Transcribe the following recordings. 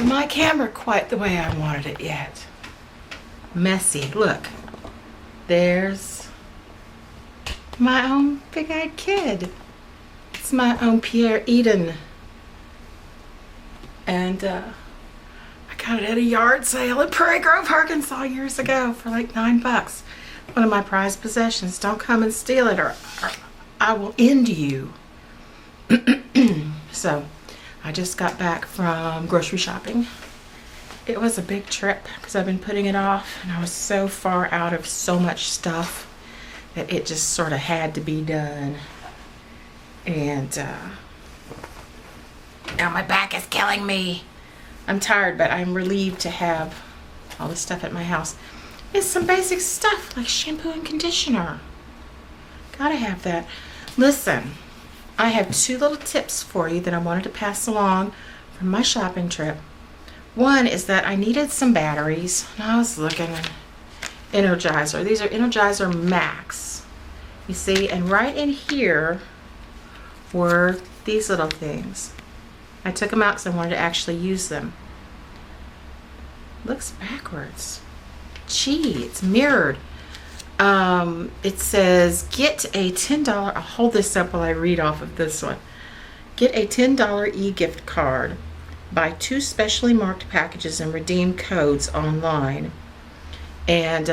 have my camera quite the way I wanted it yet. Messy. Look. There's my own big-eyed kid. It's my own Pierre Eden. And I got it at a yard sale in Prairie Grove, Arkansas years ago for like $9. One of my prized possessions. Don't come and steal it or I will end you. So I just got back from grocery shopping. It was a big trip because I've been putting it off and I was so far out of so much stuff that it just sort of had to be done. And now my back is killing me. I'm tired, but I'm relieved to have all the stuff at my house. It's some basic stuff like shampoo and conditioner. Gotta have that. Listen, I have 2 little tips for you that I wanted to pass along from my shopping trip. One is that I needed some batteries. And I was looking at Energizer. These are Energizer Max. You see, and right in here were these little things. I took them out because I wanted to actually use them. Looks backwards. Gee, it's mirrored. It says get a $10. I'll hold this up while I read off of this one. Get a $10 e-gift card. Buy 2 specially marked packages and redeem codes online. And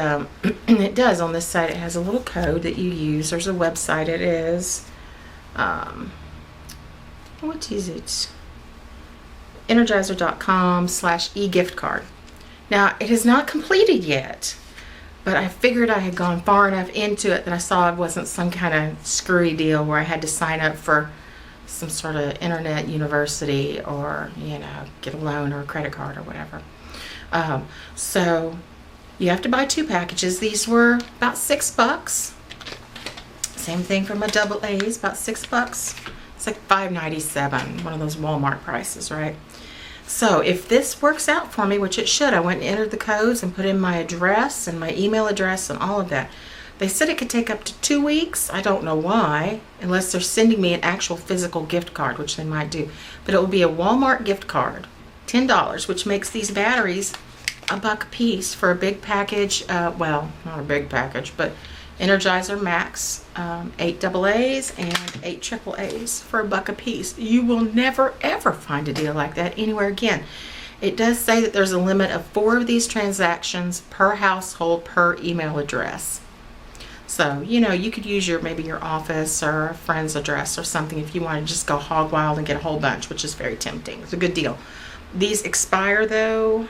it does on this side. It has a little code that you use. There's a website. It is what is it? Energizer.com/e-gift card. Now it is not completed yet, but I figured I had gone far enough into it that I saw it wasn't some kind of screwy deal where I had to sign up for some sort of internet university or, you know, get a loan or a credit card or whatever. So you have to buy 2 packages. These were about $6. Same thing for my double A's, about $6. It's like $5.97, one of those Walmart prices, right? So if this works out for me, which it should, I went and entered the codes and put in my address and my email address and all of that. They said it could take up to 2 weeks. I don't know why, unless they're sending me an actual physical gift card, which they might do. But it will be a Walmart gift card, $10, which makes these batteries $1 a piece for a big package. Well, not a big package, but Energizer Max, 8 AA's and 8 AAA's for $1 a piece. You will never ever find a deal like that anywhere again. It does say that there's a limit of 4 of these transactions per household per email address. So, you know, you could use maybe your office or a friend's address or something if you want to just go hog wild and get a whole bunch, which is very tempting. It's a good deal. These expire though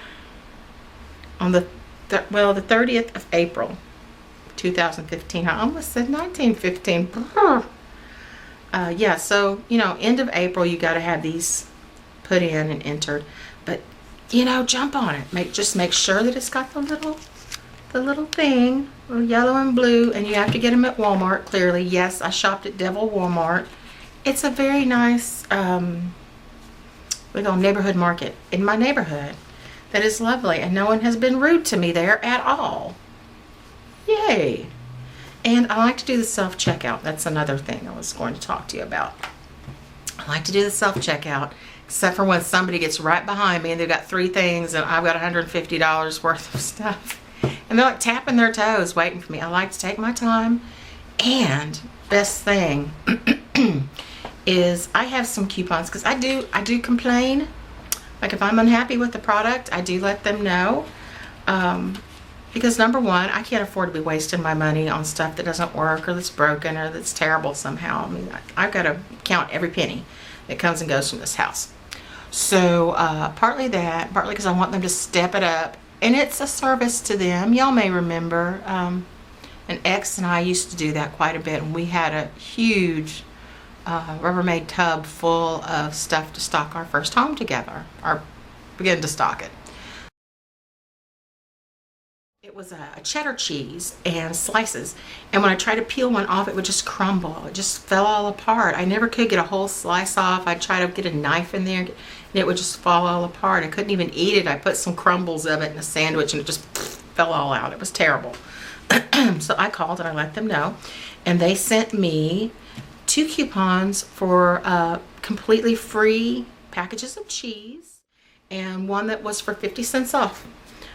on the 30th of April 2015. I almost said 1915. Yeah, so, you know, end of April you got to have these put in and entered. But, you know, jump on it. Just make sure that it's got the little thing, little yellow and blue, and you have to get them at Walmart, clearly. Yes, I shopped at Devil Walmart. It's a very nice neighborhood market in my neighborhood that is lovely, and no one has been rude to me there at all. Yay. And I like to do the self-checkout. That's another thing I was going to talk to you about. I like to do the self-checkout, except for when somebody gets right behind me and they've got 3 things and I've got $150 worth of stuff. And they're like tapping their toes waiting for me. I like to take my time. And best thing is I have some coupons because I do complain. Like if I'm unhappy with the product, I do let them know. Because number one, I can't afford to be wasting my money on stuff that doesn't work or that's broken or that's terrible somehow. I mean, I've got to count every penny that comes and goes from this house. So partly that, partly because I want them to step it up. And it's a service to them. Y'all may remember an ex and I used to do that quite a bit. And we had a huge Rubbermaid tub full of stuff to stock our first home together, or begin to stock it. It was a cheddar cheese and slices, and when I tried to peel one off, it would just crumble. It just fell all apart. I never could get a whole slice off. I'd try to get a knife in there and it would just fall all apart. I couldn't even eat it. I put some crumbles of it in a sandwich and it just fell all out. It was terrible. So I called and I let them know, and they sent me 2 coupons for completely free packages of cheese and one that was for 50 cents off.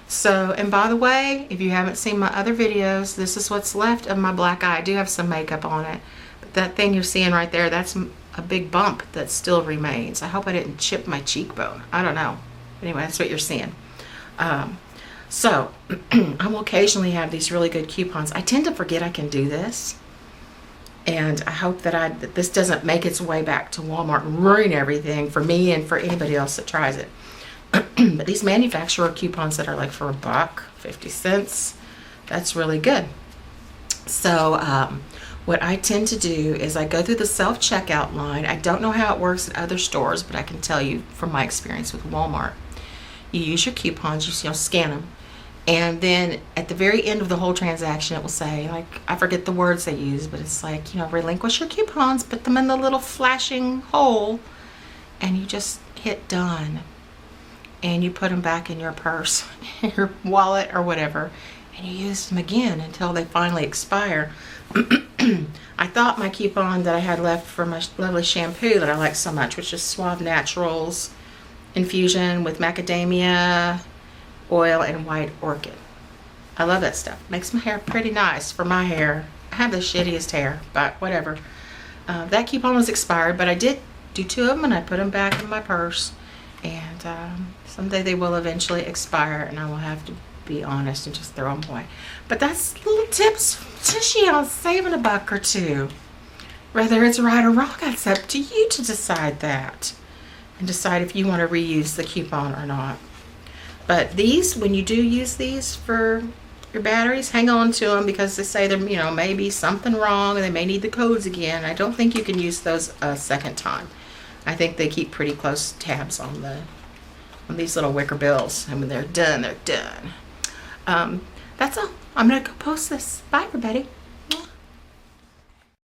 So, and by the way, if you haven't seen my other videos, this is what's left of my black eye. I do have some makeup on it, but that thing you're seeing right there, that's a big bump that still remains. I hope I didn't chip my cheekbone. I don't know. Anyway, that's what you're seeing. So I will occasionally have these really good coupons. I tend to forget I can do this, and I hope that this doesn't make its way back to Walmart and ruin everything for me and for anybody else that tries it. But these manufacturer coupons that are like for $1, 50 cents, that's really good. So what I tend to do is I go through the self-checkout line. I don't know how it works at other stores, but I can tell you from my experience with Walmart. You use your coupons, you scan them, and then at the very end of the whole transaction, it will say, like, I forget the words they use, but it's like, relinquish your coupons, put them in the little flashing hole, and you just hit done. And you put them back in your purse, your wallet, or whatever, and you use them again until they finally expire. I thought my coupon that I had left for my lovely shampoo that I like so much, which is Suave Naturals Infusion with macadamia oil and white orchid. I love that stuff. Makes my hair pretty nice for my hair. I have the shittiest hair, but whatever. That coupon was expired, but I did do 2 of them, and I put them back in my purse. And someday they will eventually expire, and I will have to be honest and just throw them away. But that's little tips from Tushy on saving $1 or $2. Whether it's right or wrong, it's up to you to decide that, and decide if you want to reuse the coupon or not. But these, when you do use these for your batteries, hang on to them, because they say there may be something wrong and they may need the codes again. I don't think you can use those a second time. I think they keep pretty close tabs on these little wicker bills, and when they're done, they're done. That's all. I'm gonna go post this. Bye, everybody.